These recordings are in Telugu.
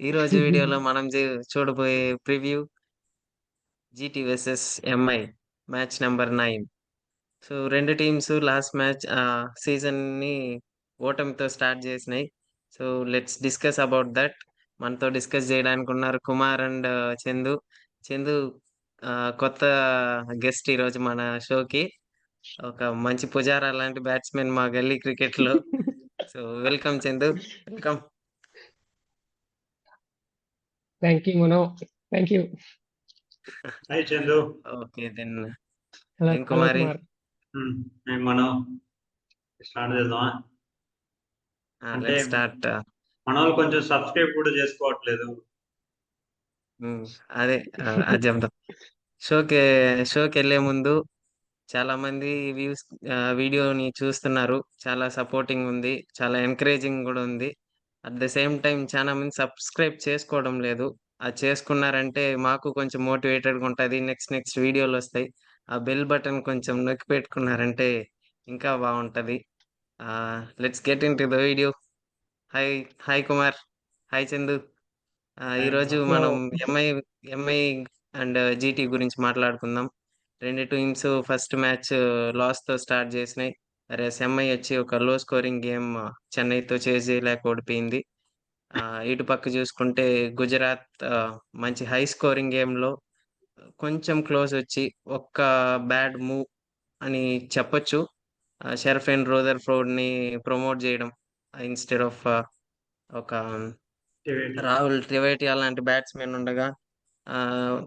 ఈరోజు వీడియోలో మనం చూడబోయే preview GT versus MI match number 9. So 2 teams last match సీజన్‌ని ఓటమితో స్టార్ట్ చేసినాయి. So let's discuss about that. మనతో డిస్కస్ చేయడానికి ఉన్నారు కుమార్ అండ్ చందు. చందు కొత్త గెస్ట్ ఈరోజు మన షోకి. ఒక మంచి పుజారా లాంటి బ్యాట్స్‌మెన్ మా గల్లీ క్రికెట్‌లో. So welcome Chandu. Welcome. Thank you Mano. Thank you. Hi Chandu. Okay then hello ఏం హలో కుమారి? కుమార్. మనం స్టార్ట్ చేద్దామా? అంటే లెట్స్ స్టార్ట్. మన వాళ్ళు కొంచెం సబ్స్క్రైబ్ కూడా చేసుకోవట్లేదు. అదే అది చెప్దాం. షోకి షోకెళ్ళే ముందు చాలా మంది వీడియోని చూస్తున్నారు. చాలా సపోర్టింగ్ ఉంది. చాలా ఎంకరేజింగ్ గూడా ఉంది. అట్ ద సేమ్ టైమ్ చాలా మంది సబ్స్క్రైబ్ చేసుకోవడం లేదు. అది చేసుకున్నారంటే మాకు కొంచెం మోటివేటెడ్‌గా ఉంటది. నెక్స్ట్ నెక్స్ట్ వీడియోలొస్తాయి. ఆ బెల్ బటన్ కొంచెం నొక్కి పెట్టుకున్నారంటే ఇంకా బావుంటది. Let's get into the video. Hi! Hi Kumar. Hi Chandu. ఈరోజు హలో. మనం ఎంఐ అండ్ జీటీ గురించి మాట్లాడుకుందాం. 2 టీమ్స్ ఫస్ట్ మ్యాచ్ లాస్‌తో స్టార్ట్ చేసినాయి. ఎంఐ వచ్చి ఒక లో స్కోరింగ్ గేమ్ చెన్నైతో చేజ్ చేయలేక ఓడిపోయింది. ఇటు పక్క చూసుకుంటే గుజరాత్ మంచి హై స్కోరింగ్ గేమ్‌లో కొంచెం క్లోజ్ వచ్చి ఒక్క బ్యాడ్ మూవ్ అని చెప్పొచ్చు. షెర్ఫెన్ రోదర్‌ఫోర్డ్‌ని ప్రమోట్ చేయడం ఇన్‌స్టెడ్ ఆఫ్ ఒక రాహుల్ త్రివేటియా లాంటి బ్యాట్స్‌మెన్ ఉండగా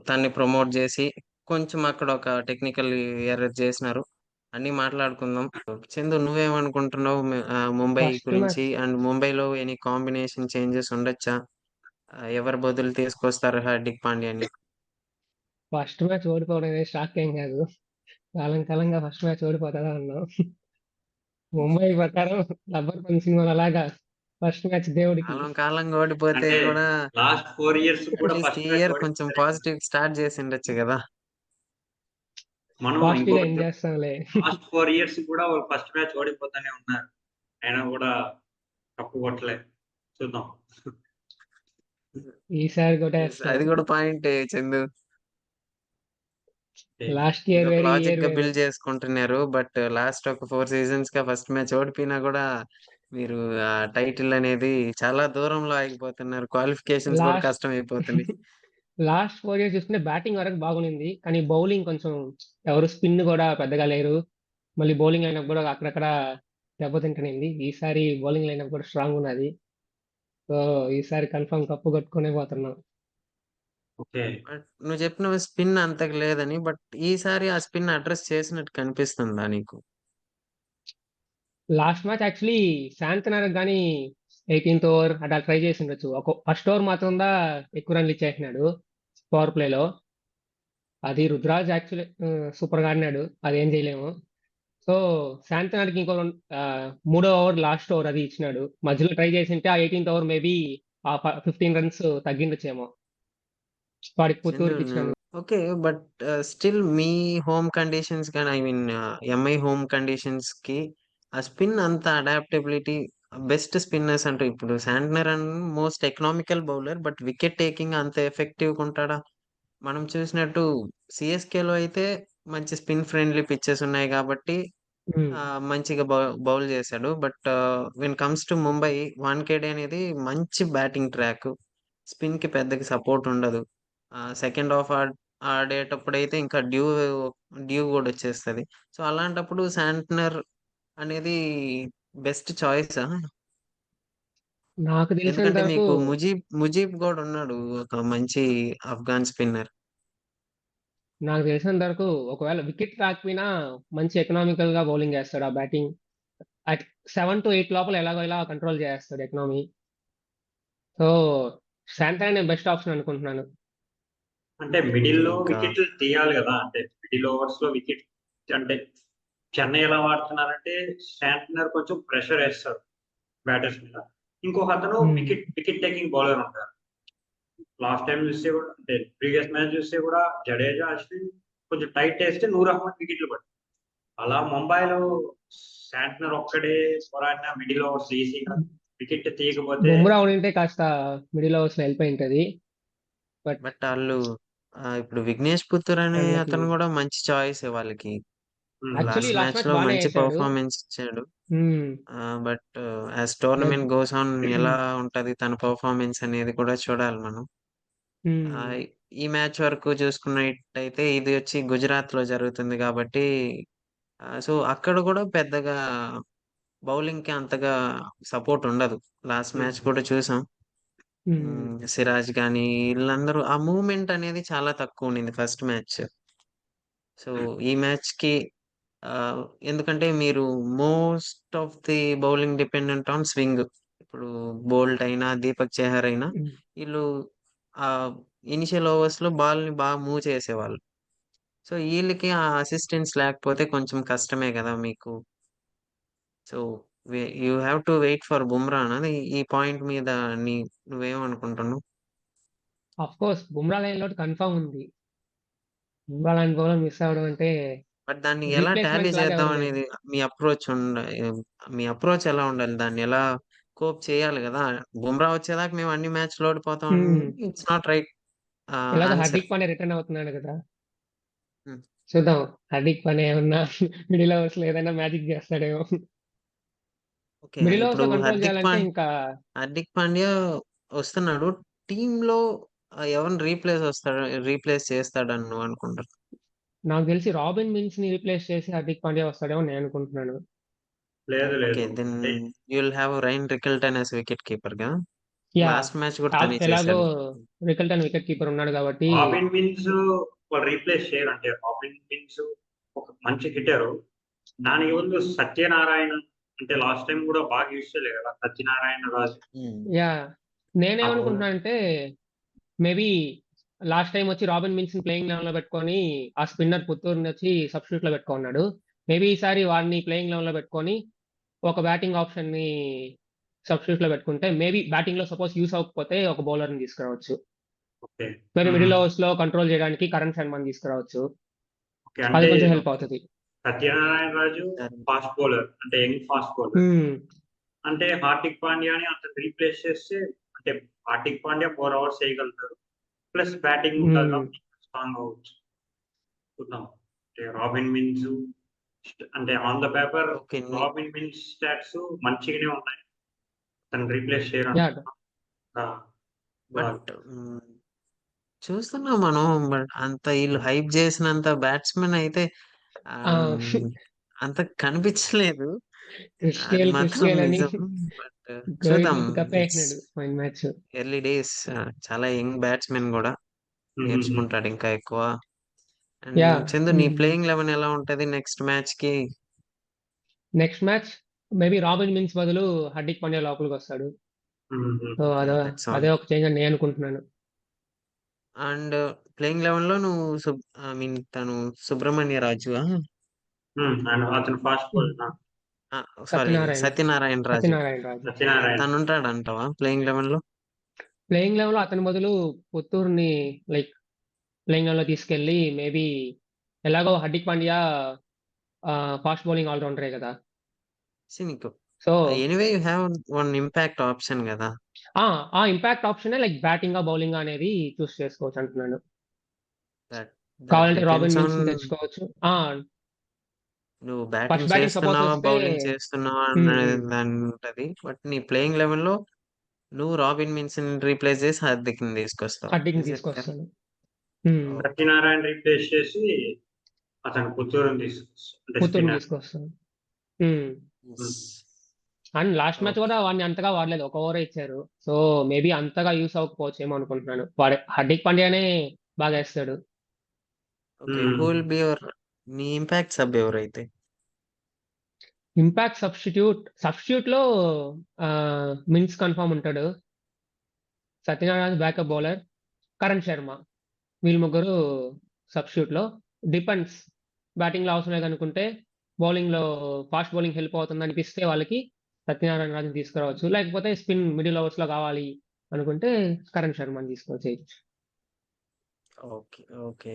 తన్ని ప్రమోట్ జేసి కొంచెం అక్కడ ఒక టెక్నికల్ ఎర్రర్ చేసినారు. అన్నీ మాట్లాడుకుందాం. చందు నువ్వేమనుకుంటున్నావు ముంబై ఫస్ట్ మ్యాచ్ గురించి? అండ్ ముంబైలో ఎనీ కాంబినేషన్ చేంజెస్ ఉండొచ్చా? ఎవరి బదులు తీసుకొస్తారు హార్దిక్ పాండ్యాని? ఫస్ట్ మ్యాచ్ ఓడిపోవడం అనేది షాక్ ఏం కాదు. కాలంగా ఫస్ట్ మ్యాచ్ ఓడిపోతుందా అన్నాం. ముంబై ప్రకారం రబ్బర్ పంచ్ సినిమాలో అలాగా ఫస్ట్ మ్యాచ్ దేవుడికి. కాలంగా ఓడిపోతే అంటే కూడా లాస్ట్ 4 ఇయర్స్ కూడా అట్‌లీస్ట్ ఫస్ట్ ఈ మ్యాచ్ ఇయర్ కొంచెం ఓడిపోతారు. పాజిటివ్ స్టార్ట్ చేసిండొచ్చు గదా! మనం పాజిటివ్‌గా ఇంకొకటి ఎండ్ చేస్తాంలే. లాస్ట్ 4 ఇయర్స్ కూడా వాళ్ళు ఫస్ట్ మ్యాచ్ ఓడిపోతానే ఉన్నారు. అయినా కూడా కప్పు కొట్టలే. చూద్దాం. ఈసారి యెస్. కొట్టేస్తాం. అది కూడా పాయింటే చందు. లాస్ట్ ఇయర్ ఇదొక వేరు, ఈ ఇయర్ లాజిక్‌గా వేరు. బిల్డ్ చేసుకుంటున్నారు. బట్ లాస్ట్ ఒక 4 సీజన్స్‌గా ఫస్ట్ మ్యాచ్ ఓడిపోయినా గూడా మీరు ఆ టైటిల్ అనేది చాలా దూరంలో ఆగిపోతున్నారు. క్వాలిఫికేషన్స్ కూడా లాస్ట్ కష్టమైపోతున్నాయి. లాస్ట్ 4 ఇయర్స్ చూసుకుంటే బ్యాటింగ్ వరకు బాగునింది. కానీ బౌలింగ్ కొంచెం ఎవరు స్పిన్ కూడా పెద్దగా లేరు. మళ్ళీ బౌలింగ్ లైనప్ కూడా అక్కడక్కడ దెబ్బతింటనింది. ఈసారి బౌలింగ్ లైనప్ కూడా స్ట్రాంగ్ ఉన్నది. సో ఈసారి కన్ఫర్మ్ కప్పు కొట్టుకునే పోతున్నాం. ఓకే. బట్ నువ్వు చెప్పినవి స్పిన్ అంతగా లేదని. బట్ ఈసారి ఆ స్పిన్ అడ్రెస్ చేసినట్టు కనిపిస్తుందా నీకు? లాస్ట్ మ్యాచ్ యాక్చువల్లీ శాంతనర్ గానీ 18th ఓవర్ అట్లా ట్రై చేసి ఉండొచ్చు. ఒక ఫస్ట్ ఓవర్ మాత్రం ఎక్కువ రన్లు ఇచ్చేసినాడు పవర్ ప్లేలో. అది రుతురాజ్ యాక్చువల్లీ సూపర్‌గా ఆడినాడు. అదేం చేయలేము. సో శాంతనర్‌కి మూడో ఓవర్ లాస్ట్ ఓవర్ అది ఇచ్చినాడు. మధ్యలో ట్రై చేసింటే ఆ 18th ఓవర్ మేబీ ఆ 15 రన్స్ తగ్గిండొచ్చేమో. వాడికి చందు పుత్తూరుకి ఇచ్చినందుకు. Okay. But still me home conditions గాని ఐ మీన్ ఎంఐ హోమ్ కండిషన్స్‌కి ఆ స్పిన్ అంత అడాప్టబిలిటీ బెస్ట్ స్పిన్నర్స్ అంటూ ఇప్పుడు Santner most economical bowler. But wicket taking అంత ఎఫెక్టివ్‌గా ఉంటాడా? మనం చూసినట్టు సీఎస్‌కేలో అయితే మంచి స్పిన్ ఫ్రెండ్లీ పిచెస్ ఉన్నాయి కాబట్టి హ్మ్. మంచిగా బౌల్ చేశాడు. But when comes to Mumbai Wankhede అనేది మంచి బ్యాటింగ్ ట్రాక్. స్పిన్‌కి పెద్దగా సపోర్ట్ ఉండదు. సెకండ్ హాఫ్ ఆడేటప్పుడైతే ఇంకా డ్యూ గూడా వచ్చేస్తది. సో, అలాంటప్పుడు శాంట్నర్ అనేది బెస్ట్ చాయిసా? నాకు తెలిసినంత ఎందుకంటే వరకు మీకు ముజీబ్ గూడా ఉన్నాడు. ఒక మంచి ఆఫ్ఘాన్ స్పిన్నర్. ఒకవేళ వికెట్ రాకపోయినా మంచి ఎకనామికల్‌గా బౌలింగ్ చేస్తాడు ఆ బ్యాటింగ్. అట్ 7-8 లోపల ఎలాగోలా కంట్రోల్ చేసేస్తాడు ఎకానమీ. సో శాంతనర్ నేను బెస్ట్ ఆప్షన్ అనుకుంటున్నాను. అంటే ఓకే. మిడిల్‌లో ఇంకా వికెట్లు తీయాలి గదా! అంటే మిడిల్ ఓవర్స్‌లో వికెట్ అంటే చెన్నై ఎలా వాడుతున్నారంటే శాంట్నర్ కొంచెం ప్రెషర్ ఏస్తాడు బ్యాటర్స్ మీద. ఇంకొకతను హ్మ్. వికెట్ టేకింగ్ బౌలర్ ఉంటారు. లాస్ట్ టైమ్ చూస్తే కూడా అంటే ప్రీవియస్ మ్యాచ్ చూస్తే కూడా జడేజా, అశ్విన్ కొంచెం టైట్ ఏస్తే 'నూర్ అహ్మద్' వికెట్లు పడ్డాయి. అలా ముంబైలో శాంట్నర్ ఒక్కడే పోరాడిన మిడిల్ ఓవర్స్ ఈజీగా వికెట్ తీయకపోతే బుమ్రా ఉంటే కాస్త మిడిల్ ఓవర్స్ లో వెళ్ళిపోయి ఉంటది. బట్ బట్ వాళ్ళు ఇప్పుడు విఘ్నేష్ పుత్తూర్ అనే వాళ్ళకి అతను కూడా మంచి చాయిస్ వాళ్ళకి. Actually last last match match లో బాగానే మంచి వేసాడు. పర్ఫార్మెన్స్ ఇచ్చాడు. హ్మ్. But as but tournament goes on ఎలా ఉంటది తన పర్ఫార్మెన్స్ అనేది కూడా చూడాలి మనం. ఆ, ఈ మ్యాచ్ వరకు చూసుకున్నట్టయితే ఇది వచ్చి గుజరాత్ లో జరుగుతుంది కాబట్టి సో అక్కడ కూడా పెద్దగా బౌలింగ్ కి అంతగా సపోర్ట్ ఉండదు. లాస్ట్ మ్యాచ్ కూడా చూసాం. సిరాజ్ కానీ వీళ్ళందరూ ఆ మూవ్మెంట్ అనేది చాలా తక్కువ ఉండింది ఫస్ట్ మ్యాచ్. సో ఈ మ్యాచ్ కి ఆ, ఎందుకంటే మీరు most of the bowling dependent on swing. ఇప్పుడు బోల్ట్ అయినా దీపక్ చెహర్ అయినా వీళ్ళు ఆ ఇనిషియల్ ఓవర్స్ లో బాల్ ని బాగా మూవ్ చేసేవాళ్ళు. సో వీళ్ళకి ఆ అసిస్టెన్స్ లేకపోతే కొంచెం కష్టమే కదా మీకు. So you have to wait for Bumrah అన్నది ఈ పాయింట్ మీద నువ్వేమనుకుంటున్నావు? ఆఫ్ కోర్స్ బుమ్రా లైన్ లో కన్ఫర్మ్ ఉంది. బుమ్రా లాంటి బౌలర్ మిస్ అవ్వడం అంటే బట్ దాన్ని ఎలా టాలీ రీప్లేస్మెంట్ లాగా చేద్దాం ఎవరు లేరు. అనేది మీ అప్రోచ్ ఎలా ఉండాలి? దాన్ని ఎలా కోప్ చేయాలి కదా? బుమ్రా వచ్చేదాకా మేము అన్ని మ్యాచ్లు ఓడిపోతాం. హ్మ్. ఇట్స్ నాట్ రైట్ ఎలాగో ఆన్సర్. హార్దిక్ పాండ్యా రిటర్న్ అవుతున్నాడు కదా. చూద్దాం హార్దిక్ పాండ్యా ఏమన్నా మిడిల్ ఓవర్స్ లో ఏదైనా మ్యాజిక్ చేస్తాడేమో. ఓకే, మిడిల్ ఓవర్స్ ఇప్పుడు లో కంట్రోల్ చేయాలంటే ఇంకా హార్దిక్ పాండ్యా వస్తున్నాడు. టీమ్ లో ఎవరిని రీప్లేస్ చేస్తాడని నువ్వు అనుకుంటారు? నాకు తెలిసి రాబిన్ మిన్స్ ని రీప్లేస్ చేసి హార్దిక్ పాండ్యా వస్తాడేమో నేను అనుకుంటున్నాను. లేదు ఓకే, లేదు దెన్ అంటే you'll have rain Rickelton as wicket keeper గా. యా లాస్ట్ మ్యాచ్ కూడా తనే ఎలాగో చేశాడు. రికల్టన్ వికెట్ కీపర్ ఉన్నాడు కాబట్టి. రాబిన్ మిన్స్ వాళ్ళు రీప్లేస్ చేయరు. అంటే రాబిన్ మిన్స్ ఒక మంచి హిట్టరు. దానికి ముందు సత్యనారాయణ అంటే లాస్ట్ టైం కూడా బాగా యూస్ చేయలేదు కదా సత్యనారాయణ రాజు. యా ఆ bowler. నేనేమనుకుంటున్నా అంటే మేబీ లాస్ట్ టైం వచ్చి రాబిన్ మిన్స్ ని ప్లేయింగ్ లెవెన్ లో పెట్టుకొని ఆ స్పిన్నర్ పుత్తూరుని వచ్చి సబ్స్టిట్యూట్ లో పెట్టుకున్నాడు. మేబీ ఈసారి వాడిని ప్లేయింగ్ లెవెన్ లో పెట్టుకొని ఒక బ్యాటింగ్ ఆప్షన్ ని సబ్స్టిట్యూట్ లో పెట్టుకుంటే మేబీ బ్యాటింగ్ లో సపోజ్ యూస్ అవ్వకపోతే ఒక బౌలర్ ని తీసుకురావచ్చు. ఓకే మేబీ మిడిల్ ఓవర్స్ లో కంట్రోల్ చేయడానికి కరణ్ శర్మని తీసుకురావచ్చు. ఓకే అది అంటే కొంచెం హెల్ప్ అవుతుంది. సత్యనారాయణ రాజు ఫాస్ట్ బౌలర్ అంటే యంగ్ ఫాస్ట్ బౌలర్. అంటే హార్దిక్ పాండ్యాని అతను రీప్లేస్ చేస్తే అంటే హార్దిక్ పాండ్యా 4 అవర్స్ చేయగలుగుతారు. ప్లస్ బ్యాటింగ్ ఉంటుంది కాబట్టి స్ట్రాంగ్ అవ్వచ్చు. చూద్దాం. అంటే రాబిన్ మిన్స్ అంటే on the paper okay, robin mince stats మంచిగానే ఉన్నాయి. తను రీప్లేస్ చేయరు యా బట్ చూస్తున్నాం మనం. బట్ అంత వీళ్ళు హైప్ చేసినంత బ్యాట్స్మెన్ అయితే అంత కనిపించలేదు. అది మాత్రం క్రిస్టియల్ అని నిజం. బట్ చూద్దాం. కప్పేసినాడు ఫైన్ మ్యాచ్. ఎర్లీ డేస్, చాలా యంగ్ బ్యాట్స్మెన్ కూడా నేర్చుకుంటాడు ఇంకా ఎక్కువ. అండ్ యా చందు, నీ ప్లేయింగ్ 11 ఎలా ఉంటది నెక్స్ట్ మ్యాచ్ కి? Next match maybe robin mince బదులు హార్దిక్ పాండ్యా లోపలికి వస్తాడు. సో అదే ఒక చేంజ్ అని నేను అనుకుంటున్నాను. అండ్ ప్లేయింగ్ 11 లో నువ్వు ఐ మీన్ తను సుబ్రహ్మణ్య రాజు, అతను fast bowler. Sorry Satyanarayana Satyanarayana Raju, Satyanarayana Raju Satyanarayana తను ఉంటాడంటావా ప్లేయింగ్ 11 లో? ప్లేయింగ్ లెవెల్ లో అతని బదులు పుత్తూరుని లైక్ ప్లేయింగ్ లెవెల్ లో తీసుకెళ్లి మేబీ ఎలాగో హార్దిక్ పాండ్యా ఫాస్ట్ బౌలింగ్ ఆల్రౌండరే కదా. నీకు so anyway you have one impact option కదా. ఆ impact option like batting bowling అనేది చూస్ చేసుకోవచ్చు అంటున్నాను. దట్ కావాలంటే రాబిన్ డిపెండ్స్ ఆన్ మిన్స్ ని తెచ్చుకోవచ్చు. నువ్వు ఫస్ట్ బ్యాటింగ్ బ్యాటింగ్ సపోజ్ చేస్తున్నావా వస్తే బౌలింగ్ చేస్తున్నావా దాని ఉంటది. బట్ నీ ప్లేయింగ్ 11 లో నువ్వు రాబిన్ మిన్స్ ని రీప్లేస్ చేసి హార్దిక్ ని తీసుకొస్తావు. హార్దిక్ ని ఇస్ ఇట్ కరెక్ట్? తీసుకొస్తాను. సత్యనారాయణ రీప్లేస్ చేసి అతను పుత్తూరుని అంటే పుత్తూరుని స్పిన్నర్. తీసుకొస్తాను. అండ్ లాస్ట్ మ్యాచ్ కూడా వాడిని అంతగా వాడలేదు, ఒక ఓవర్ ఇచ్చారు. సో మేబీ అంతగా యూస్ అవ్వకపోవచ్చు ఏమో అనుకుంటున్నాను. వాడు హార్దిక్ పాండ్యానే బాగా వేస్తాడు. Okay, who will be your నీ ఇంపాక్ట్ సబ్ ఎవరైతే? ఇంపాక్ట్ సబ్స్టిట్యూట్ లో మిన్స్ కన్ఫర్మ్ ఉంటాడు. సత్యనారాయణ బ్యాకప్ బౌలర్, కరణ్ శర్మ, వీళ్ళు ముగ్గురు సబ్స్టిట్యూట్ లో. డిపెండ్స్, బ్యాటింగ్ లో అవసరం లేదనుకుంటే బౌలింగ్ లో ఫాస్ట్ బౌలింగ్ హెల్ప్ అవుతుంది అనిపిస్తే వాళ్ళకి సత్యనారాయణ రాజుని తీసుకురావచ్చు. లేకపోతే స్పిన్ మిడిల్ ఓవర్స్ లో కావాలి అనుకుంటే కరణ్ శర్మని తీసుకొచ్చేయచ్చు. Okay okay,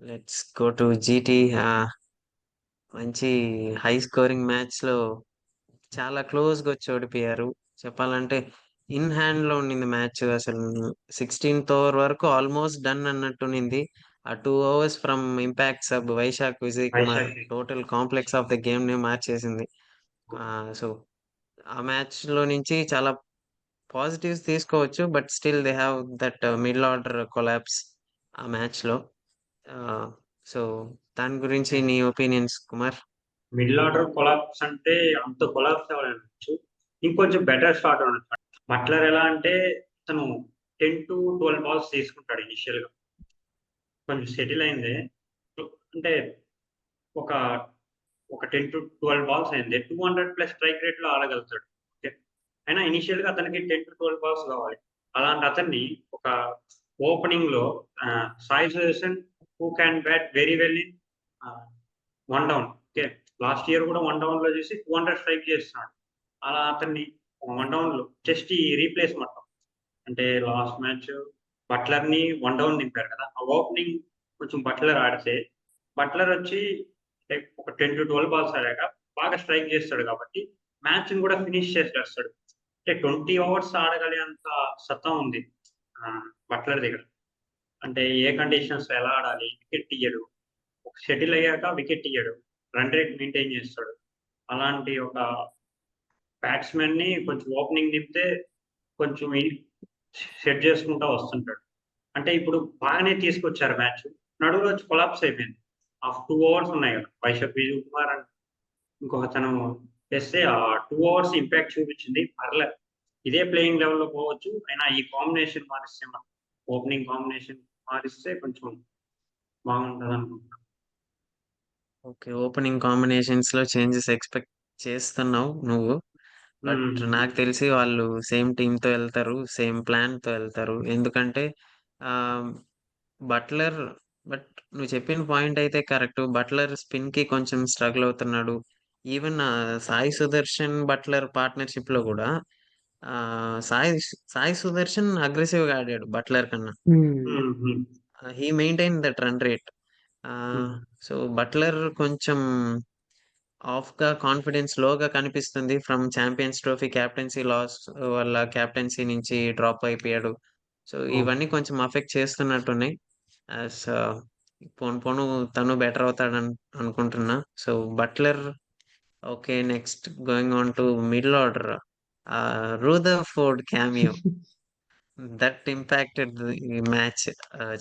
let's go to GT. మంచి హై స్కోరింగ్ మ్యాచ్ లో చాలా క్లోజ్ గా వచ్చి ఓడిపోయారు. చెప్పాలంటే ఇన్ హ్యాండ్‌లో ఉండింది మ్యాచ్. అసలు 16థ్ ఓవర్ వరకు ఆల్మోస్ట్ డన్ అన్నట్టున్నింది. ఆ 2 overs from impact sub Vyshak Vijay Kumar వైశాఖి టోటల్ కాంప్లెక్స్ ఆఫ్ ద గేమ్‌నే మార్చేసింది. సో, ఆ మ్యాచ్‌లో నుంచి చాలా పాజిటివ్స్ తీసుకోవచ్చు. But still they have that middle order collapse ఆ మ్యాచ్‌లో. ఆహ్, సో, దాని గురించి నీ opinions Kumar? Middle order collapse అంటే అంత కొలాప్స్ అవ్వలేవచ్చు. ఇంకొంచెం బెటర్ స్టార్ట్ ఉండొచ్చు. బట్లర్ ఎలా అంటే తను 10-12 బాల్స్ తీసుకుంటాడు ఇనిషియల్‌గా. కొంచెం సెటిల్ అయింది. అంటే ఒక ఒక 10-12 బాల్స్ అయింది. 200+ స్ట్రైక్ రేట్‌లో ఆడగలుగుతాడు. ఓకే. అయినా ఇనిషియల్‌గా అతనికి 10-12 బాల్స్ కావాలి. అలాంటి అతన్ని ఒక ఓపెనింగ్‌లో Sai Sudharsan who can bat very well in one down. Okay. Last year కూడా వన్ డౌన్‌లో చేసి 200 స్ట్రైక్ చేస్తున్నాడు. అలా అతన్ని వన్ డౌన్‌లో జస్ట్ ఈ రీప్లేస్ మొత్తం. అంటే లాస్ట్ మ్యాచ్ బట్లర్‌ని వన్ డౌన్ దింపారు కదా! ఆ ఓపెనింగ్ కొంచెం బట్లర్ ఆడితే, బట్లర్ వచ్చి లైక్ ఒక 10-12 బాల్స్ ఆడాక బాగా స్ట్రైక్ చేస్తాడు కాబట్టి మ్యాచ్‌ని కూడా ఫినిష్ చేసేస్తాడు. అంటే 20 ఓవర్స్ ఆడగలిగేంత సత్తా ఉంది బట్లర్ దగ్గర. అంటే ఏ కండిషన్స్‌లో ఎలా ఆడాలి, వికెట్ తీయడు. ఒక షటిల్ అయ్యాక వికెట్ తీయడు. రన్ రేట్ మెయింటైన్ చేస్తాడు. అలాంటి ఒక బ్యాట్స్‌మెన్‌ని కొంచెం ఓపెనింగ్ దింపితే కొంచెం సెట్ చేసుకుంటా వస్తుంటాడు. అంటే ఇప్పుడు బాగానే తీసుకొచ్చారు మ్యాచ్. నడువులో వచ్చి కొలాప్స్ అయిపోయింది. 2 ఓవర్స్ ఉన్నాయి కదా! వైశాఖ్ విజయ్ కుమార్ అండ్ ఇంకొకతను చేస్తే ఆ 2 ఓవర్స్ ఇంపాక్ట్ చూపించింది. పర్లే. ఇదే ప్లేయింగ్ లెవెల్‌లో పోవచ్చు. అయినా ఈ కాంబినేషన్ మారిస్తే ఓపెనింగ్ కాంబినేషన్ మారిస్తే కొంచెం బాగుంటదనుకుంటున్నా. ఓకే. ఓపెనింగ్ కాంబినేషన్స్‌లో చేంజెస్ ఎక్స్‌పెక్ట్ చేస్తున్నావు నువ్వు. బట్ హ్మ్. నాకు తెలిసి వాళ్ళు సేమ్ టీమ్‌తో ఎళ్తారు. సేమ్ ప్లాన్‌తో ఎళ్తారు. ఎందుకంటే ఆహ్, బట్లర్ బట్ నువ్వు చెప్పిన పాయింట్ అయితే కరెక్టు. బట్లర్ స్పిన్‌కి కొంచెం స్ట్రగుల్ అవుతున్నాడు. ఈవెన్ సాయి సుదర్శన్, బట్లర్ పార్ట్నర్‌షిప్‌లో గూడా సాయి సుదర్శన్ అగ్రెసివ్‌గా ఆడాడు బట్లర్ కన్నా. Hmm. Hmm. Hmm. He maintained that run rate. Hmm. So, Buttler కొంచెం కాన్ఫిడెన్స్ లోగా కనిపిస్తుంది. From Champions Trophy captaincy loss వల్ల క్యాప్టెన్సీ నుంచి డ్రాప్ అయిపోయాడు. సో, అవును. ఇవన్నీ కొంచెం అఫెక్ట్ చేస్తున్నట్టున్నాయి. యాస్ పోను పోను తను బెటర్ అవుతాడని అనుకుంటున్నా. So, Buttler okay. Next going on to middle order. Rutherford cameo that impacted the match.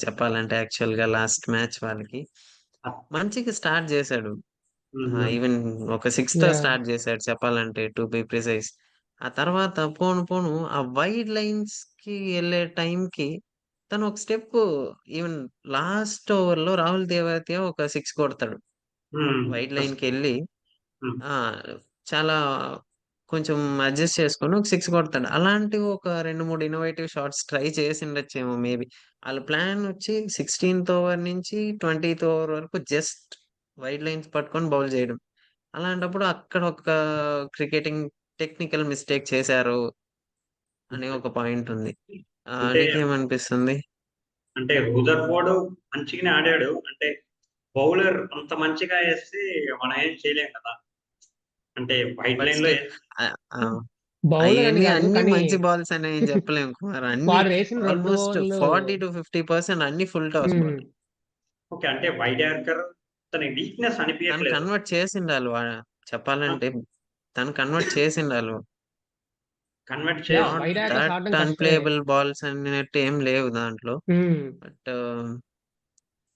చెప్పాలంటే యాక్చువల్‌గా లాస్ట్ మ్యాచ్ వాళ్ళకి. మంచిగా స్టార్ట్ చేశాడు. హ్మ్. హ్మ్. ఈవెన్ ఒక 6తో యాహ్! స్టార్ట్ చేశాడు చెప్పాలంటే టు బి ప్రిసైజ్. ఆ తర్వాత పోను పోను ఆ వైడ్ లైన్స్‌కి ఎళ్ళే టైంకి తను ఒక స్టెప్పు ఈవెన్ లాస్ట్ ఓవర్‌లో రాహుల్ తెవాతియా ఒక 6 కొడతాడు. హ్మ్. వైడ్ ఫస్ట్ లైన్‌కెళ్ళి హ్మ్. ఆ! చాలా కొంచెం అడ్జస్ట్ చేసుకొని ఒక 6 కొడతాడు. అలాంటివి ఒక 2, 3 ఇన్నోవేటివ్ షాట్స్ ట్రై చేసుండొచ్చేమో మేబీ. ఆళ్ళ ప్లాన్ వచ్చి 16థ్ ఓవర్ నుంచి 20థ్ ఓవర్ వరకు జస్ట్ వైడ్ లైన్స్ పట్టుకొని బౌల్ చేయడం. అలాంటప్పుడు అక్కడ ఒక క్రికెటింగ్ టెక్నికల్ మిస్టేక్ చేశారు అనే ఓకే. ఒక పాయింట్ ఉంది. అంటే నీకేమనిపిస్తుంది? అంటే రూదర్‌ఫోర్డ్ మంచిగానే ఆడాడు. అంటే బౌలర్ అంత మంచిగా ఏస్తే మనం ఏం చేయలేం కదా! అంటే వైడ్ బట్ లైన్‌లో స్టిల్ ఆహ్, ఆ! బౌలర్ అని అయన్నీ గాదు. అన్నీ కానీ మంచి బాల్స్ అని ఏం చెప్పలేము కుమార్. అన్నీ వాడు వేసిన 2 ఆల్‌మోస్ట్ ఓవర్లు 40-50% అన్నీ full toss hmm. Ball. Okay. అంటే వైడ్ యార్కర్ తన వీక్‌నెస్ తను అనిపియట్లేదు. కన్వర్ట్ చేసిండాలి ఆ! చెప్పాలంటే తను కన్వర్ట్ చేసిండాలి. Convert yeah! చేసి వైడ్ యాంగిల్స్ దట్ ఆడడం కష్టమే. అన్‌ప్లేయబుల్ బాల్స్ అన్నట్టు ఏం లేవు దాంట్లో. హ్మ్. బట్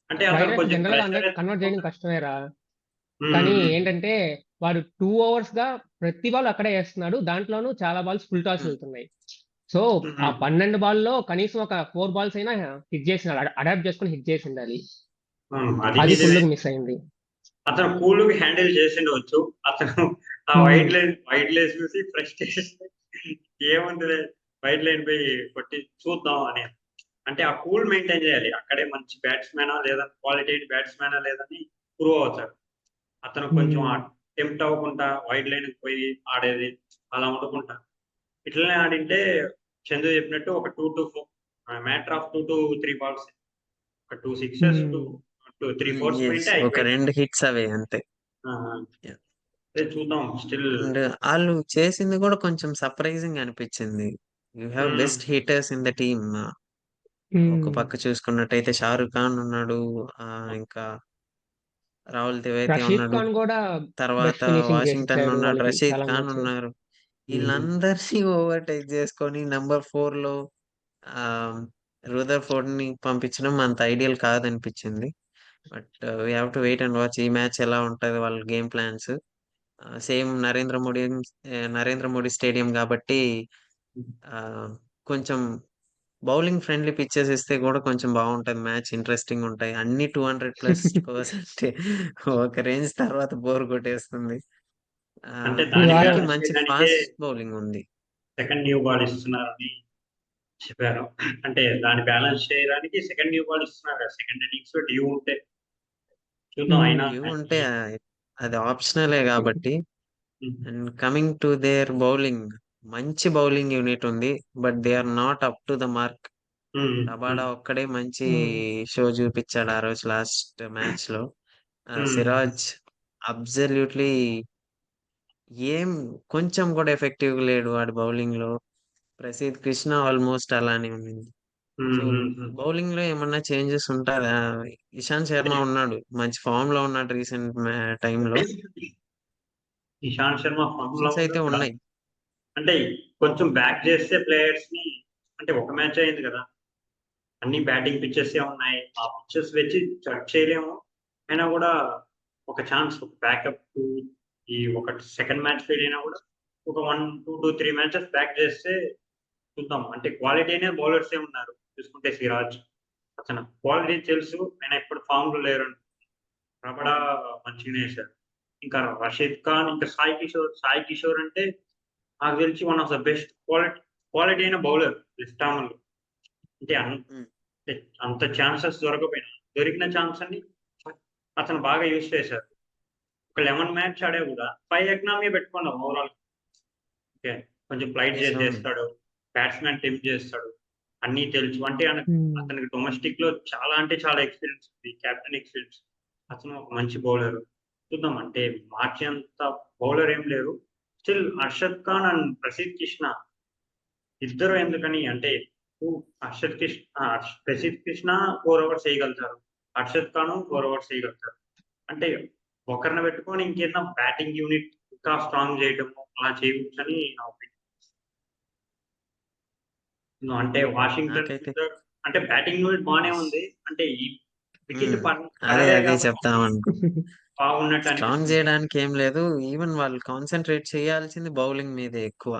అంటే వైడ్ అతను యాంగిల్స్ కొంచెం జనరల్‌గా ప్రెషర్ కన్వర్ట్ చేయడం ఎత్తుకుంటాడు. కష్టమేరా. హ్మ్. కానీ హ్మ్. ఏంటంటే వాడు 2 ఓవర్స్‌గా ప్రతి బాల్ అక్కడే ఏస్తున్నాడు. దాంట్లోనూ చాలా బాల్స్ ఫుల్ టాస్ హ్మ్. వెళ్తున్నాయి. సో, ఆ హ్మ్. 12 బాల్‌లో కనీసం ఒక 4 బాల్స్ అయినా హిట్ చేసినాడు. అడాప్ట్ చేసుకొని హిట్ చేసుండాలి. హ్మ్. అది అది నిజమే. ఫుల్‌గా మిస్ అయింది. అతను కూల్‌గా హ్యాండిల్ చేసిండవచ్చు. అతను ఆ హ్మ్. వైడ్ లైన్ చూసి ఫ్రస్ట్రేషన్ ఏముందిలే వైడ్ లైన్ పోయి కొట్టి చూద్దాం అని. అంటే ఆ కూల్ మెయింటైన్ చేయాలి. అక్కడే మంచి బ్యాట్స్‌మనా లేదా క్వాలిటీ బ్యాట్స్‌మనా లేదని ప్రూవ్ అవుతారు. అతను కొంచెం హ్మ్. టెంప్ట్ అవ్వకుండా వైడ్ లైన్‌కి పోయి ఆడేది అలా ఉండకుండా. ఇట్లనే ఆడింటే చందు చెప్పినట్టు ఒక 2-4 మ్యాటర్ ఆఫ్ 2-3 బాల్స్. ఒక 2 సిక్సెస్, హ్మ్. 2, 3 ఫోర్స్ యెస్. పోయింటే ఒక అయిపోయేది. 2 హిట్స్ అవే అంతే. ఆ! ఆ! యాహ్! అదే చూద్దాం స్టిల్. అండ్ ఆళ్ళు చేసింది గూడా కొంచెం సర్ప్రైజింగ్ అనిపిచ్చింది. You have best hitters in the team. ఒక పక్క చూసుకున్నట్టయితే 'షారుఖ్ ఖాన్' ఉన్నాడు. ఇంకా 'రాహుల్ తెవాతియా' రషీద్ ఉన్నాడు. ఖాన్ కూడా తర్వాత బెస్ట్ ఫినిషింగ్ 'వాషింగ్టన్' చేసేసాడు ఉన్నాడు. వాళ్ళకి 'రషీద్ చాలా ఖాన్' మ్యాచ్. ఉన్నారు. ఈళ్ళందరిని ఓవర్‌టేక్ జేసుకొని నంబర్ 4లో ఆహ్, 'రదర్‌ఫోర్డ్‌ని' పంపించడం అంత ఐడియల్ కాదనిపిచ్చింది. But we have to wait and watch ఈ మ్యాచ్ ఎలా ఉంటది వాళ్ళ game plans. Same 'Narendra Modi stadium' గాబట్టి ఆహ్, కొంచెం బౌలింగ్ ఫ్రెండ్లీ పిచ్చెస్ ఇస్తే గూడా కొంచెం బావుంటది. మ్యాచ్ ఇంట్రెస్టింగ్ ఉంటాయి. అన్ని 200 ప్లస్ స్కోర్స్ అంటే ఒక రేంజ్ తర్వాత బోర్ కొట్టేస్తుంది. అంటే దాన్ని ఇవాళ అన్నిటికి బ్యాలెన్స్ మంచి చేయడానికే ఫాస్ట్ బౌలింగ్ ఉంది. సెకండ్ న్యూ బాల్ ఇస్తున్నారని చెప్పారు. అంటే దాన్ని బ్యాలెన్స్ చేయడానికి సెకండ్ న్యూ బాల్ ఇస్తున్నారు కదా! సెకండ్ ఇన్నింగ్స్ డ్యూ ఉంటే చూద్దాం అయినా డ్యూ ఉంటే ఈ అది ఆప్షనలే గాబట్టి. Hmm. And coming to there bowling, మంచి బౌలింగ్ యూనిట్ ఉంది. But they are not up to the mark. Hmm. Rabada hmm. ఒక్కడే మంచి షో చూపిచ్చాడు ఆ రోజు లాస్ట్ మ్యాచ్‌లో. హ్మ్. సిరాజ్ అబ్సల్యూట్‌లీ ఏం కొంచెం కూడా ఎఫెక్టివ్‌గా లేడు వాడి బౌలింగ్‌లో. ప్రసీద్ కృష్ణ ఆల్‌మోస్ట్ అలానే ఉంది. హ్మ్. సో, హ్మ్. హ్మ్. బౌలింగ్‌లో ఏమన్నా చేంజెస్ ఉంటాదా? ఇషాంత్ అంటే శర్మ ఉన్నాడు. మంచి ఫార్మ్‌లో ఉన్నాడు రీసెంట్ టైమ్‌లో. ఇషాంత్ శర్మ ఫామ్‌లో ఆప్షన్స్ అయితే ఉన్నాడు. ఉన్నాయి. అంటే కొంచెం బ్యాక్ చేస్తే ప్లేయర్స్‌ని అంటే ఒక మ్యాచ్ అయింది కదా! అన్ని బ్యాటింగ్ పిచెసే ఉన్నాయి. ఆ పిచెస్ వెచ్చి జడ్జ్ చేయలేము. అయినా కూడా ఒక ఛాన్స్ ఒక బ్యాకప్ ఈ ఒక సెకండ్ మ్యాచ్ ఫెయిల్ అయినా కూడా ఒక 1, 2, 3 మ్యాచెస్ బ్యాక్ చేస్తే చూద్దాం. అంటే క్వాలిటీ అనే బౌలర్సే ఉన్నారు. చూసుకుంటే సిరాజ్. అతను క్వాలిటీ తెలుసు. ఆయన ఇప్పుడు ఫామ్‌లో లేరు. రబడా మంచిగానే ఏశారు. ఇంకా రషీద్ ఖాన్, ఇంకా సాయి కిషోర్. సాయి కిషోర్ అంటే నాకు తెలిసి one of the best quality అయిన బౌలర్ లెఫ్ట్ ఆర్మ్‌లో. అంటే హ్మ్. అంటే అంత ఛాన్సెస్ దొరకపోయినా, దొరికిన ఛాన్స్ అన్ని అతను బాగా యూజ్ చేశారు. ఒక 11 మ్యాచ్ ఆడా గూడా 5 ఎకానమీ పెట్టుకున్నాం ఓవరాల్. ఓకే. కొంచెం ఫ్లైట్ యెస్. అవును. చేసేస్తాడు. బ్యాట్స్‌మెన్ టెంప్ట్ చేస్తాడు. అన్నీ తెలుసు. అంటే అతనికి డొమెస్టిక్‌లో చాలా అంటే చాలా ఎక్స్‌పీరియన్స్ ఉంది. Captain experience. అతను ఒక మంచి బౌలర్. చూద్దాం అంటే మార్చేంత బౌలర్ ఏం లేరు. స్టిల్ అర్షద్ ఖాన్ అండ్ ప్రసీద్ కృష్ణ ఇద్దరు ఎందుకని అంటే ప్రసిద్ కృష్ణ 4 ఓవర్స్ ఎయగలుగుతారు. హర్షద్ ఖాను 4 ఓవర్స్ ఎయగలుగుతారు. అంటే ఒకరిని పెట్టుకొని ఇంకేదైనా బ్యాటింగ్ యూనిట్ ఇంకా స్ట్రాంగ్ చేయడము అలా చేయవచ్చని నా ఒపీనియన్. అంటే వాషింగ్టన్ నాకైతే సుందర్ అంటే బ్యాటింగ్ యూనిట్ బానే యెస్. ఉంది. అంటే ఈ వికెట్ హ్మ్. పడలే అదే కాబట్టి చెప్దామనుకున్నా. బాగున్నట్టు స్ట్రాంగ్ అనిపిస్తుంది. జేయడానికి ఏం లేదు. ఈవెన్ వాళ్ళు కాన్సంట్రేట్ చేయాల్సింది బౌలింగ్ మీదే ఎక్కువ.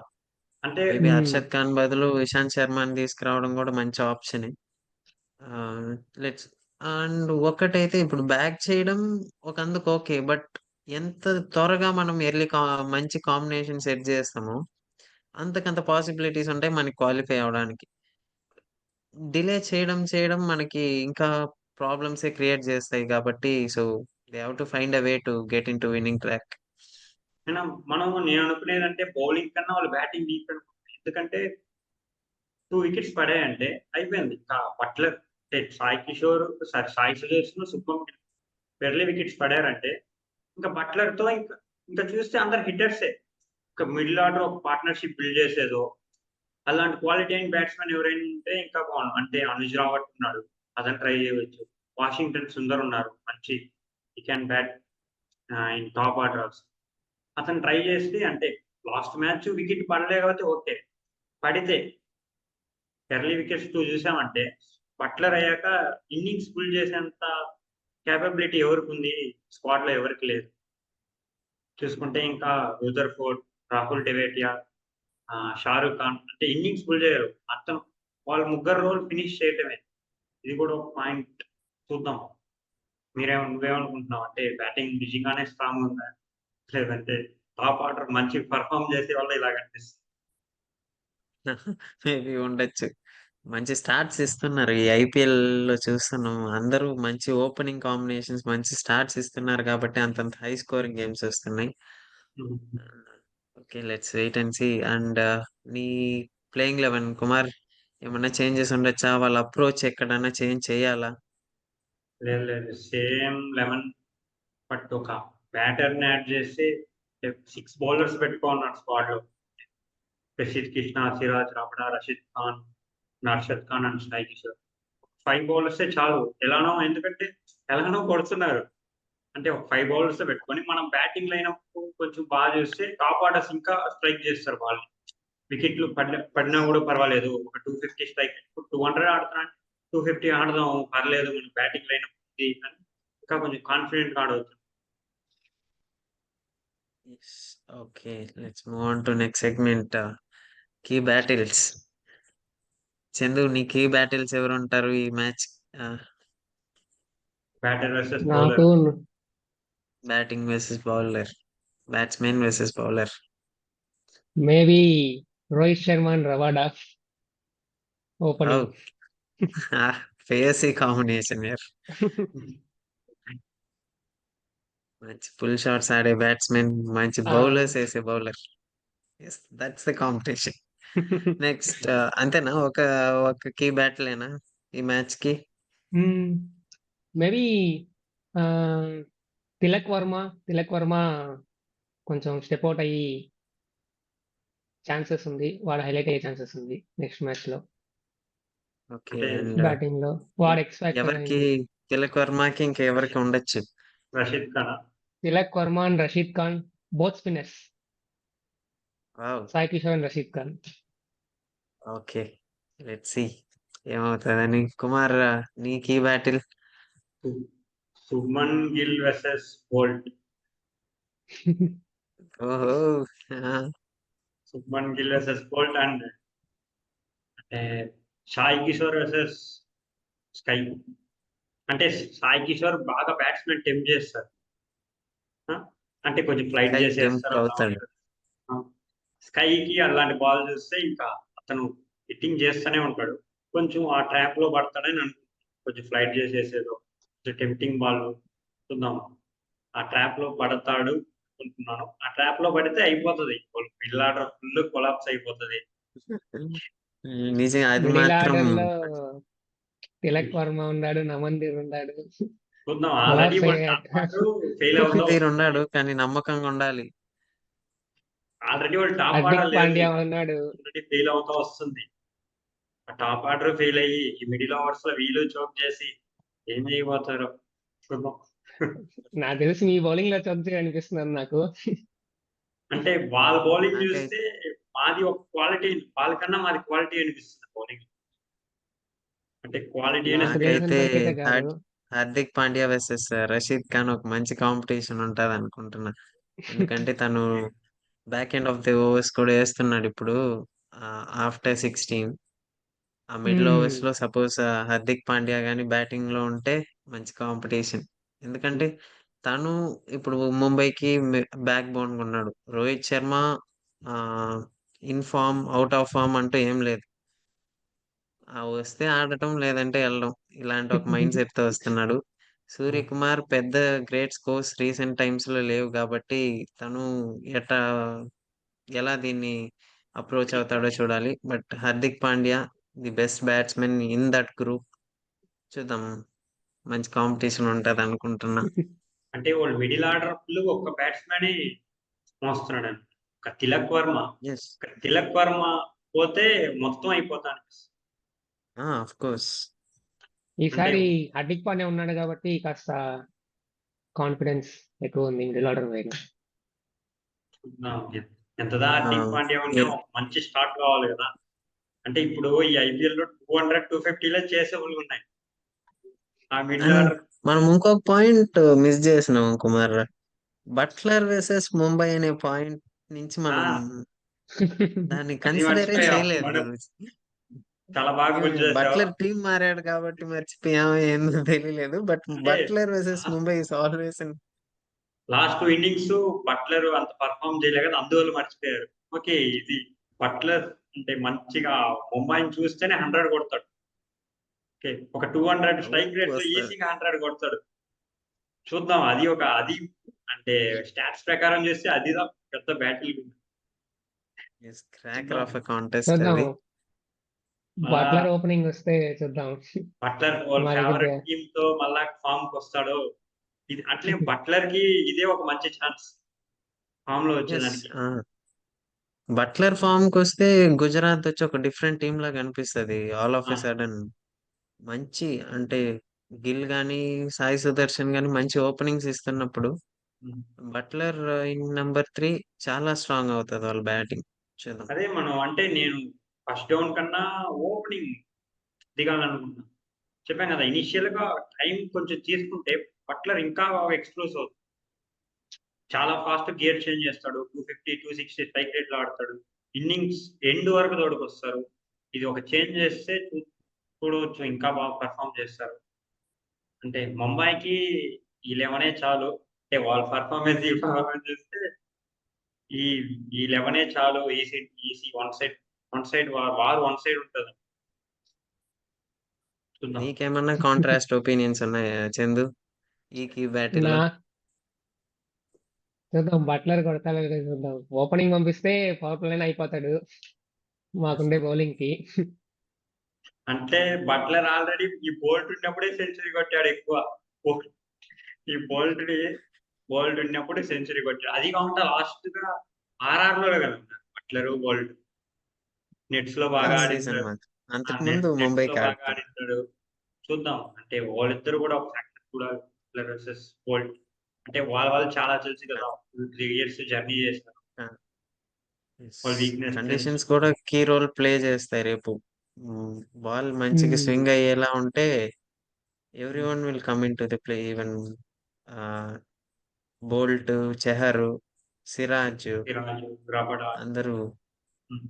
అంటే మేబీ హర్షద్ ఖాన్ బదులు ఇషాంత్ శర్మని తీసుకురావడం గూడా మంచి ఆప్షనే. ఆహ్, లెట్స్ అండ్ ఒకటైతే ఇప్పుడు బ్యాక్ చేయడం ఒకందుకు ఓకే. బట్ ఎంత త్వరగా మనం మంచి కాంబినేషన్ సెట్ జేస్తామో, అంతకంత పాసిబిలిటీస్ ఉంటాయి మనకి క్వాలిఫై అవ్వడానికి. డిలే చేయడం మనకి ఇంకా ప్రాబ్లమ్సే క్రియేట్ జేస్తాయి గాబట్టి, so, they have to find a way to get into winnowing track. అయినా నేను అనుకునేదంటే బౌలింగ్ కన్నా వాళ్ళు బ్యాటింగ్ వీక్ అనుకుంటున్నా. ఎందుకంటే 2 వికెట్స్ పడాయంటే అయిపోయింది. ఇంకా బట్లర్ అంటే సాయి సుదర్శన్, శుభ్మన్ గిల్ ఎర్లీ వికెట్స్ పడారంటే ఇంకా బట్లర్‌తో ఇంకా చూస్తే అందరు హిట్టర్సే. ఒక మిడిల్ ఆర్డర్ ఒక పార్ట్నర్‌షిప్ బిల్డ్ చేసేదో, అలాంటి క్వాలిటీ అయిన బ్యాట్స్‌మన్ ఎవరైనా ఉంటే ఇంకా బావుండు. అంటే అనుజ్ రావత్ ఉన్నాడు. అతను ట్రై చేయవచ్చు. వాషింగ్టన్ సుందర్ ఉన్నారు. మంచి he can bat in top orders. అతను ట్రై చేస్తే అంటే లాస్ట్ మ్యాచ్ వికెట్ పడలే కాబట్టి ఓకే. పడితే ఎర్లీ వికెట్స్ 2 చూసామంటే, బట్లర్ అయ్యాక ఇన్నింగ్స్ పుల్ చేసేంత కేపబిలిటీ ఎవరికుంది? స్క్వాడ్‌లో ఎవరికీ లేదు. చూసుకుంటే ఇంకా రదర్‌ఫోర్డ్, రాహుల్ టెవాటియా, 'షారుఖ్ ఖాన్' అంటే ఇన్నింగ్స్ పుల్ చేయరు. అతను వాళ్ళ ముగ్గురు రోల్ ఫినిష్ చేయటమే. ఇది కూడా ఒక పాయింట్ చూద్దాం. నువ్వేమనుకుంటున్నావు? అంటే బ్యాటింగ్ నిజంగానే స్ట్రాంగ్ ఉందా? లేదంటే టాప్ ఆర్డర్ మంచి పెర్ఫార్మ్ చేసే వల్ల ఇలాగ అనిపిస్తుందా? మేబీ ఉండొచ్చు. మంచి స్టార్ట్స్ ఇస్తున్నారు. ఈ ఐపీఎల్‌లో చూస్తున్నాం. అందరూ మంచి ఓపెనింగ్ కాంబినేషన్స్, మంచి స్టార్ట్స్ ఇస్తున్నారు కాబట్టి అంతంత హై స్కోరింగ్ గేమ్స్ వస్తున్నాయి. Hmm. Okay. Let's wait and see. And నీ ప్లేయింగ్ 11 కుమార్ ఏమన్నా చేంజెస్ ఉండొచ్చా? వాళ్ళ అప్రోచ్ ఎక్కడన్నా చేంజ్ చేయాలా? లేదు. సేమ్ 11 బట్ ఒక బ్యాటర్‌ని యాడ్ చేసి 6 బౌలర్స్ పెట్టుకున్నాడు స్క్వాడ్ లో. ప్రసిద్ కృష్ణ, సిరాజ్ రమణ, రషీద్ ఖాన్, నర్షద్ ఖాన్ అండ్ సాయి కిషోర్. 5 బౌలర్సే చాలు ఎలానో, ఎందుకంటే ఎలానో కొడుతున్నారు. అంటే ఒక 5 బౌలర్స్ పెట్టుకొని మనం బ్యాటింగ్ లైనప్ కొంచెం బాగా చేస్తే టాప్ ఆర్డర్స్ ఇంకా స్ట్రైక్ చేస్తారు వాళ్ళు. వికెట్లు పడినా కూడా పర్వాలేదు, ఒక 250 స్ట్రైక్, 200 ఆడుతున్నా 250 ఆడదాం పర్లేదు, మన బ్యాటింగ్ లైనప్ ఉంది అని ఇంకా కొంచెం కాన్ఫిడెంట్ గా ఆడవచ్చు. Yes. Okay, let's move on to next segment. Key battles. Chandu, నీ కీ బ్యాటిల్స్ ఎవరు ఉంటారు ఈ మ్యాచ్? బ్యాటర్ వర్సెస్ నాకు bowler. Batting versus bowler, batsmen versus bowler. Maybe Rohit Sharma and Rabada opening. Pacey combination యార్. మంచి పుల్ షాట్స్ ఆడే బ్యాట్స్మెన్, మంచి బౌలర్స్ వేసే bowler. Yes, that's the competition. Next అంతేనా? ఒక కీ బ్యాటిలేనా ఈ మ్యాచ్ కి? మేబీ తిలక్ వర్మ కొంచెం స్టెప్ అవుట్ అయ్యి ఛాన్సెస్ ఉంది, వాడు హైలైట్ అయ్యే ఛాన్సెస్ ఉంది నెక్స్ట్ మ్యాచ్ లో. ఓకే, అంటే అండ్ బ్యాటింగ్ లో వాడు ఎక్స్పెక్ట్ ఎవరికి? తిలక్ వర్మకి ఇంకెవరికి ఉండొచ్చు? Rashid Khan. Tilak Varma and Rashid Khan, both spinners, wow. Sai Kishore and Rashid Khan. Okay, let's see ఏమవుతుందని. కుమార్, నీ key battle? Shubman Gill versus Boult. ఓహో. Shubman Gill versus Boult and Sai Kishore versus SKY. అంటే సాయి కిషోర్ బాగా బ్యాట్స్మెన్ టెంప్ చేస్తారు, అంటే కొంచెం ఫ్లైట్ Sky చేసేస్తారు tempt అలా అవుతాడు. ఉంటుంది. స్కైకి అలాంటి బాల్ చూస్తే ఇంకా అతను హిట్టింగ్ చేస్తూనే ఉంటాడు. కొంచెం ఆ ట్రాప్ లో పడతాడని అనుకుంటున్నాను, కొంచెం ఫ్లైట్ చేసేసేదో కొంచెం టెంప్టింగ్ బాల్ చూద్దాం. ఆ ట్రాప్ లో పడతాడు అనుకుంటున్నాను. ఆ ట్రాప్ లో పడితే అయిపోతుంది, మిడిల్ ఆర్డర్ ఫుల్ కొలాప్స్ అయిపోతుంది. నిజం, అది మిడిల్ మాత్రం ఆర్డర్ లో తిలక్ వర్మ ఉన్నాడు, నమన్దీర్ ఉన్నాడు. చూద్దాం. ఆల్రెడీ కొలాప్స్ వాళ్ళు ఫెయిల్ అవుతా తీరు ఉన్నాడు, కానీ నమ్మకంగా ఉండాలి. ఆల్రెడీ వాళ్ళు టాప్ హార్దిక్ ఆర్డర్ లేదు, పాండ్యా ఉన్నాడు. ఆల్రెడీ ఫెయిల్ అవుతా వస్తుంది. ఆ టాప్ ఆర్డర్ ఫెయిల్ అయ్యి ఈ మిడిల్ ఓవర్స్ లో వీళ్ళు చోక్ చేసి ఏం చేయబోతారో చూద్దాం. నాకు తెలిసి మీ బౌలింగ్ లో చొచ్చి అనిపిస్తున్నారు నాకు. అంటే వాళ్ళ బౌలింగ్ నాకైతే చూస్తే మాది ఒక క్వాలిటీ, వాళ్ళకన్నా మాది క్వాలిటీ అనిపిస్తుంది బౌలింగ్. అంటే క్వాలిటీ నాకు అనేది నాకైతే తెలిసినంత వరకు అయితే కాదు. హార్దిక్ పాండ్యా వర్సెస్ రషీద్ ఖాన్ ఒక మంచి కాంపిటీషన్ ఉంటది అనుకుంటున్నా. ఎందుకంటే తను back end of the overs కూడా వేస్తున్నాడు ఇప్పుడు. ఆఫ్టర్ 16 ఆ మిడిల్ ఓవర్స్ లో సపోజ్ హార్దిక్ పాండ్యా గానీ బ్యాటింగ్ లో ఉంటే మంచి కాంపిటీషన్. ఎందుకంటే తను ఇప్పుడు ముంబైకి బ్యాక్ బోన్ ఉన్నాడు. Rohit Sharma in form, out of form అంటూ ఏం లేదు. వస్తే ఆడటం, లేదంటే వెళ్ళడం, ఇలాంటి ఒక మైండ్ సెట్ తో వస్తున్నాడు. సూర్యకుమార్ పెద్ద గ్రేట్ స్కోర్స్ రీసెంట్ టైమ్స్ లో లేవు కాబట్టి తను ఎలా దీన్ని అప్రోచ్ అవుతాడో చూడాలి. But Hardik Pandya the best batsmen in that group. చూద్దాం, మంచి కాంపిటీషన్ ఉంటది అనుకుంటున్నా. అంటే వాళ్ళు మిడిల్ ఆర్డర్ ఫుల్ ఒక బ్యాట్స్మెన్ మోస్తున్నాడు. ఒక తిలక్ వర్మ పోతే మొత్తం అయిపోతాను. Of course. ఈసారి హార్దిక్ పాండ్యా ఉన్నాడు కాబట్టి కాస్త కాన్ఫిడెన్స్ ఎక్కువ ఉంది మిడిల్ ఆర్డర్ పైన. ఎంతదా హార్దిక్ పాండ్యా ఉన్నా మంచి స్టార్ట్ కావాలి కదా. అంటే ఇప్పుడు ఈ ఐపీఎల్ లో 200, 250 చేసే వాళ్ళు ఉన్నాయి. ఆ మిడిల్ ఆర్డర్ మనం ఇంకొక పాయింట్ మిస్ చేసినాం కుమార్. బట్లర్ వర్సెస్ ముంబై అనే పాయింట్ నుంచి మనం దాన్ని కన్సిడర్ చేయలేదు. చాలా బాగా గుర్తు చేసావు. బట్లర్ టీం మారాడు కాబట్టి మర్చిపోయాము, ఏందో తెలియలేదు. But Buttler versus Mumbai is always last innings Buttler అంత పర్ఫామ్ చేయలే కదా, అందువల్ల మర్చిపోయారు. ఓకే, ఇది బట్లర్ అంటే మంచిగా ముంబైని చూస్తేనే 100 కొడతాడు. ఓకే, ఒక 200 స్ట్రైక్ రేట్ లో ఈజీగా 100 కొడతాడు. చూద్దాం. అది అంటే స్టాట్స్ ప్రకారం చేస్తే అది పెద్ద బ్యాటిల్. క్రాకర్ ఆఫ్ కాంటెస్ట్ అది. బట్లర్ ఓపెనింగ్ వస్తే చూద్దాం. బట్లర్ ఫేవరెట్ టీమ్ తో మళ్ళా ఫామ్ కి వస్తాడో, ఇది అట్లే బట్లర్ కి ఇదే ఒక మంచి ఛాన్స్ ఫామ్ లో ఎస్. వచ్చేదానికి. బట్లర్ ఫామ్ కి వస్తే గుజరాత్ వచ్చి ఒక డిఫరెంట్ టీమ్ లాగా అనిపిస్తది. ఆల్ ఆఫ్ ఆ, ఎ సడన్ మంచి అంటే గిల్ గాని, సాయి సుదర్శన్ గాని మంచి ఓపెనింగ్స్ ఇస్తున్నప్పుడు ఉమ్. బట్లర్ ఇన్ నంబర్ 3 చాలా స్ట్రాంగ్ అవుతది వాళ్ళ బ్యాటింగ్. చూద్దాం. అదే మనం అంటే నేను ఫస్ట్ డౌన్ కన్నా ఓపెనింగ్ దిగాలనుకుంటున్నా. చెప్పాను కదా, ఇనిషియల్ గా టైం కొంచెం తీసుకుంటే బట్లర్ ఇంకా ఎక్స్ప్లోజ్ అవుతుంది. చాలా ఫాస్ట్ గేర్ చేంజ్ చేస్తాడు. 250, 260 స్ట్రైక్ రేట్ లో ఆడతాడు. ఇన్నింగ్స్ ఎండ్ వరకు తోడుకొస్తారు. ఇది ఒక చేంజ్ చేస్తే చూడవచ్చు, ఇంకా బాగా పర్ఫామ్ చేస్తారు. అంటే ముంబైకి ఈ 11 చాలు. అంటే వాళ్ళ పర్ఫార్మెన్స్ చేస్తే ఈ ఈ 11 చాలు. EC EC one side war one side ఉంటుంది. చూద్దాం. నీకేమన్నా కాంట్రాస్ట్ ఒపీనియన్స్ ఉన్నాయా చందు ఈ బ్యాటిల్ నా లో? చూద్దాం, బట్లర్ కొడతాడో లేదో చూద్దాం. ఓపెనింగ్ పంపిస్తే పవర్ ప్లేనే అయిపోతాడు మాకుండే బౌలింగ్ కి. అంటే బట్లర్ ఆల్రెడీ ఈ బోల్ట్ ఉన్నప్పుడే సెంచరీ కొట్టాడు ఎక్కువ. ఈ బోల్ట్ ఉన్నప్పుడు సెంచరీ కొట్టాడు. అది కాకుండా లాస్ట్ గా ఆర్ఆర్ లో కదా బట్లర్ బోల్ట్ నెట్స్ లో బాగా లాస్ట్ సీజన్ ఆడింటాడు. మాత్రం అంతకు ముందు నెట్స్ లో ముంబైకి బాగా ఆడుతుంది. ఆడింటాడు. చూద్దాం, అంటే వాళ్ళిద్దరు కూడా ఒక ఫ్యాక్టర్ కూడా, బట్లర్ వర్సెస్ బోల్ట్. అంటే వాళ్ళు చాలా తెలుసు కదా, 3 years జర్నీ చేస్తారు. వాళ్ళ వీక్నెస్ తెలుసు. కండిషన్స్ కూడా కీ రోల్ ప్లే చేస్తాయి రేపు. బాల్ మంచిగా ఉమ్, స్వింగ్ అయ్యేలా ఉంటే everyone will come in to the play. Even Boult, Chahar, Siraj Siraj, Rabada. అందరూ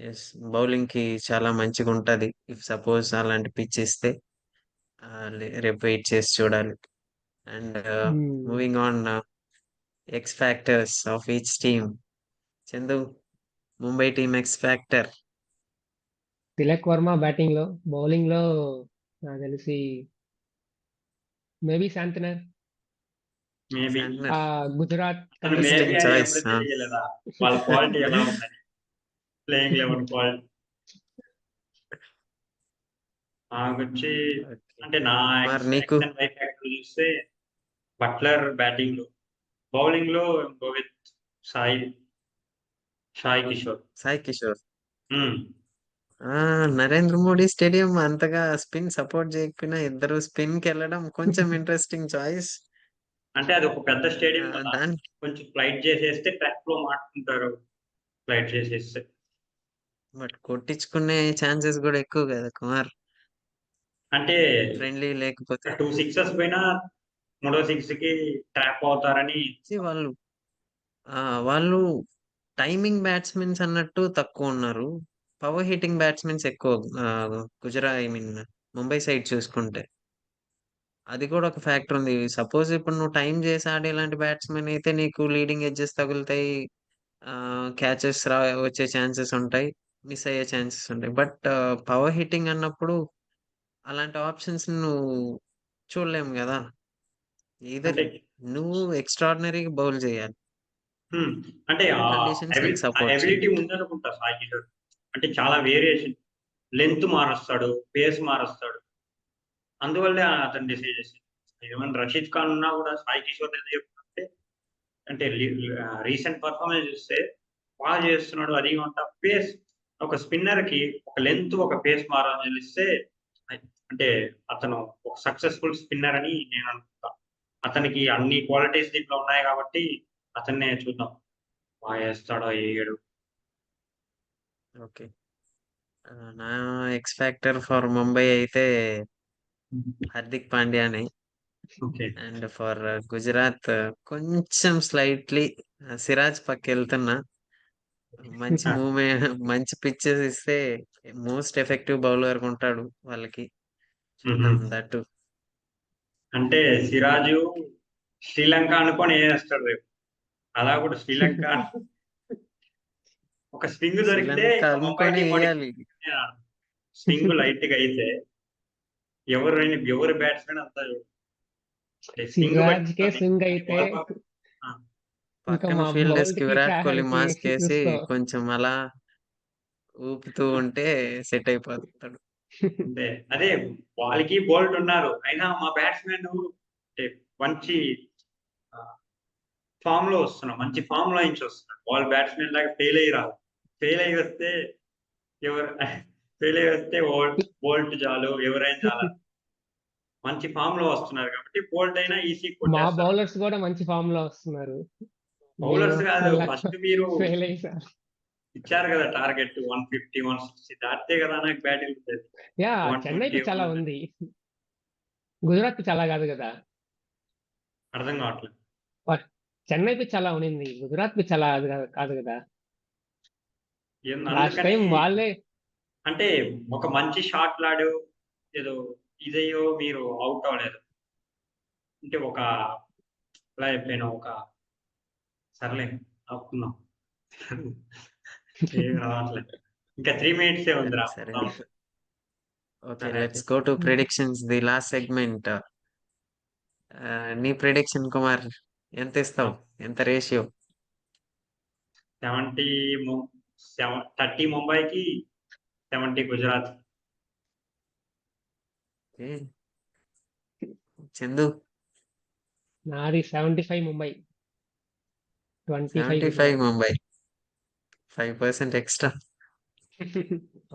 ఎస్ బౌలింగ్ కి చాలా మంచిగా ఉంటది. ఇఫ్ సపోజ్ అలాంటి పిచ్ ఇస్తే రేపు వెయిట్ చేసి చూడాలి. And um. Moving on X factors of each team. Chandu, Mumbai team X factor. Tilak Varma batting లో, బౌలింగ్ లో నాకు తెలిసి మేబీ శాంతనర్. మేబీ ఆ గుజరాత్ అతను మేబీ ఇంట్రెస్టింగ్ కండిషన్స్. అని చాయిస్. ఎప్పుడు తెలియలేదా వాళ్ళ క్వాలిటీ ఎలా ఉందని, ప్లేయింగ్ లెవెన్ క్వాలిటీ. వచ్చి అంటే నా మరి ఎక్స్ నీకు ఎక్స్ అండ్ వై ఫ్యాక్టర్ చూస్తే బట్లర్ బ్యాటింగ్ లో, బౌలింగ్ లో go with Sai Sai Kishore. Sai Kishore. Um. Narendra Modi stadium అంతగా స్పిన్ సపోర్ట్ చేయకపోయినా ఇద్దరు స్పిన్ కి వెళ్ళడం కొంచెం ఇంట్రెస్టింగ్ చాయిస్. అంటే అది ఒక పెద్ద స్టేడియం కదా, దాని కొంచెం ఫ్లైట్ చేసేస్తే ట్రాక్ లో మాట్లాడుకుంటారు. ఫ్లైట్ చేసేస్తే బట్ కొట్టించుకునే ఛాన్సెస్ కూడా ఎక్కువ కదా కుమార్, అంటే ఫ్రెండ్లీ లేకపోతే. 2 6 పోయినా మూడో 6 కి ట్రాప్ అవుతారని. See, వాళ్ళు టైమింగ్ బ్యాట్స్మెన్స్ అన్నట్టు తక్కువ ఉన్నారు. పవర్ హిట్టింగ్ బ్యాట్స్మెన్స్ ఎక్కువ. గుజరాత్ ముంబై సైడ్ చూసుకుంటే అది కూడా ఒక ఫ్యాక్టర్ ఉంది. సపోజ్ ఇప్పుడు నువ్వు టైం చేసి ఆడే ఇలాంటి బ్యాట్స్మెన్ అయితే నీకు లీడింగ్ ఎడ్జెస్ తగులుతాయి, క్యాచెస్ వచ్చే ఛాన్సెస్ ఉంటాయి, మిస్ అయ్యే ఛాన్సెస్ ఉంటాయి. బట్ పవర్ హిట్టింగ్ అన్నప్పుడు అలాంటి ఆప్షన్స్ నువ్వు చూడలేము కదా. ఈదర్ అంటే నువ్వు ఎక్స్ట్రాడినరీగా బౌల్ చేయాలి, హ్మ్. అంటే కండిషన్స్ నీకు ఆ సపోర్ట్ చేయాలి. ఎబిలిటీ ఉందనుకుంటా సాయి కిషోర్. అంటే చాలా వేరియేషన్, లెంత్ మారుస్తాడు, పేస్ మారుస్తాడు. అందువల్లే అతను డిసైడ్ చేసింది. ఏమన్నా రషీద్ ఖాన్ ఉన్నా కూడా సాయి కిషోర్ ఎందుకు చెప్తుంటే, అంటే రీసెంట్ పర్ఫార్మెన్స్ చూస్తే బాగా చేస్తున్నాడు. అది కాకుండా పేస్, ఒక స్పిన్నర్ కి ఒక లెంత్ ఒక పేస్ మారని తెలిస్తే అంటే అతను ఒక సక్సెస్ఫుల్ స్పిన్నర్ అని నేను అనుకుంటా. అతనికి అన్ని క్వాలిటీస్ దీంట్లో ఉన్నాయి కాబట్టి అతన్నే చూద్దాం, బాగా చేస్తాడో వేయడు. ఓకే. నా ఎక్స్ ఫ్యాక్టర్ ఫర్ ముంబై అయితే హార్దిక్ పాండ్యానే. ఓకే. అండ్ ఫర్ గుజరాత్ కొంచెం స్లైట్లీ సిరాజ్ పక్క వెళ్తున్నా. మంచి మంచి పిచ్చెస్ ఇస్తే మోస్ట్ ఎఫెక్టివ్ బౌలర్ ఉంటాడు వాళ్ళకి. చూద్దాం దట్టు. అంటే సిరాజు శ్రీలంక అనుకొని వేస్తాడు రేపు. అలా కూడా శ్రీలంక ఒక స్వింగ్ దొరికితే శ్రీలంక ఇంకా ముంబై అనుకొని టీం వాడికి వేయాలి. స్వింగ్ లైట్ గా అయితే ఎవరు బ్యాట్స్మెన్ అంతా స్వింగ్ సిరాజ్ కే పట్టి స్వింగ్ అయితే ఇంకా పక్కన మా ఫీల్డర్స్ బౌల్ట్ కి కి విరాట్ చాహల్ కోహ్లీ కి మాస్క్ వేసి చూసుకో. కొంచెం అలా ఊపుతూ ఉంటే సెట్ అయిపోతాడు. అంటే అదే వాళ్ళకి బోల్ట్ ఉన్నారు, అయినా మా బ్యాట్స్మెన్ అంటే మంచి ఫామ్ లో వస్తున్నాం, మంచి ఫామ్ లో నుంచి వస్తున్నాడు. వాళ్ళు బ్యాట్స్మెన్ లాగా ఫెయిల్ అయ్యి రాదు. ఫెయిల్ అయ్యి వస్తే ఎవరు ఫెయిల్ అయ్యి వస్తే బోల్ట్ చాలు, ఎవరైనా చాలా మంచి ఫామ్ లో వస్తున్నారు కాబట్టి బోల్ట్ అయినా ఈజీ మా కొట్టేస్తారు. బౌలర్స్ కూడా మంచి ఫామ్ లో వస్తున్నారు. బౌలర్స్ కాదు, ఫస్ట్ మీరు ఫెయిల్ అయ్యారు. ఇచ్చారు కదా టార్గెట్ 150, 160 దాటితే కదా నాకు బ్యాటింగ్ ఉంటుంది. యా, 120, చెన్నైకి చాలా 100 ఉంది. గుజరాత్ చాలా కాదు కదా. అర్థం కావట్లేదు. చెన్నైకి చాలా ఉన్నింది, గుజరాత్ కి చాలా కాదు కదా. లాస్ట్ అందుకని టైం వాళ్ళే అంటే ఒక మంచి షాట్ లాడు ఏదో ఇదయ్యో మీరు అవుట్ అవ్వలేదు. అంటే ఒక ఎలా అయిపోయినా ఒక సర్లే ఆపుకుందాం. ఏం రావట్లేదు. ఇంకా 3 మినిట్సే ఉందిరా. సరే. ఓకే, సరే let's go to predictions, the last segment. నీ ప్రిడిక్షన్ కుమార్, ఎంత ఇస్తావు? ఎంత రేషియో? 30 ముంబైకి, 70 గుజరాత్. నాది చందు? 75 ముంబై, 25 75 గుజరాత్. ముంబై, 5% ఎక్స్ట్రా.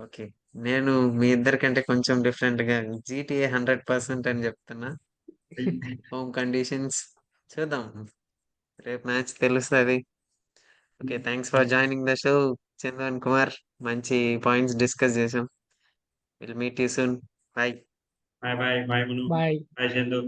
ఓకే, నేను మీ ఇద్దరికంటే కొంచెం డిఫరెంట్ గా GTA 100% అని చెప్తున్నా. హోమ్ కండిషన్స్ చూద్దాం, రేపు మ్యాచ్ తెలుస్తుంది. Okay, thanks for joining the show Chandu and Kumar. మంచి పాయింట్స్ డిస్కస్ చేసాం. Will meet you soon. Bye. Bye bye bye Manu. Bye. Bye Chandu.